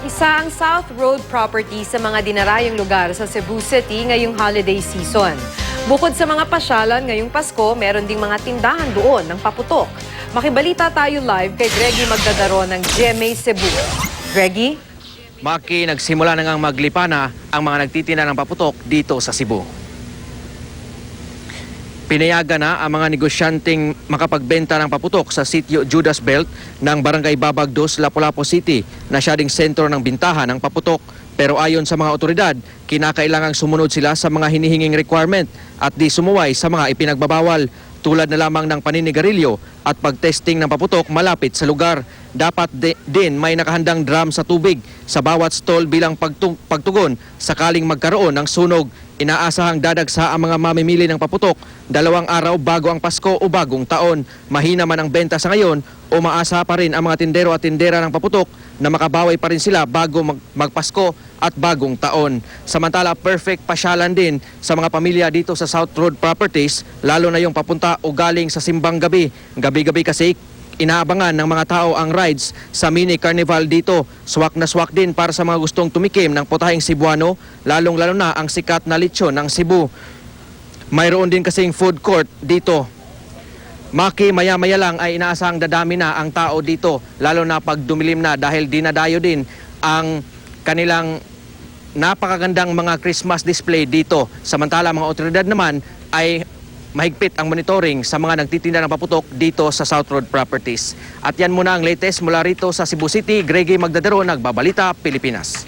Isa ang South Road property sa mga dinarayong lugar sa Cebu City ngayong holiday season. Bukod sa mga pasyalan ngayong Pasko, meron ding mga tindahan doon ng paputok. Makibalita tayo live kay Greggy Magdadaro ng GMA Cebu. Greggy? Maki, nagsimula na ngang maglipana ang mga nagtitinda ng paputok dito sa Cebu. Pinayagan na ang mga negosyanteng makapagbenta ng paputok sa sitio Judas Belt ng Barangay Babag 2, Lapu-Lapu City na siya ding sentro ng bintahan ng paputok. Pero ayon sa mga otoridad, kinakailangang sumunod sila sa mga hinihinging requirement at di sumuway sa mga ipinagbabawal tulad na lamang ng paninigarilyo at pagtesting ng paputok malapit sa lugar. Dapat din may nakahandang drum sa tubig sa bawat stall bilang pagtugon sakaling magkaroon ng sunog. Inaasahang dadagsa ang mga mamimili ng paputok 2 araw bago ang Pasko o bagong taon. Mahina man ang benta sa ngayon, umaasa pa rin ang mga tindero at tindera ng paputok na makabawi pa rin sila bago magpasko at bagong taon. Samantala, perfect pasyalan din sa mga pamilya dito sa South Road Properties, lalo na yung papunta o galing sa simbang gabi. Gabi-gabi kasi inaabangan ng mga tao ang rides sa mini carnival dito. Swak na swak din para sa mga gustong tumikim ng putahing Cebuano, lalong-lalo na ang sikat na lechon ng Cebu. Mayroon din kasing food court dito. Maki, maya-maya lang ay inaasahang dadami na ang tao dito, lalo na pag dumilim na dahil dinadayo din ang kanilang napakagandang mga Christmas display dito. Samantala, mga otoridad naman ay mahigpit ang monitoring sa mga nagtitinda ng paputok dito sa South Road Properties. At yan muna ang latest mula rito sa Cebu City. Greggy Magdadaro, Nagbabalita, Pilipinas.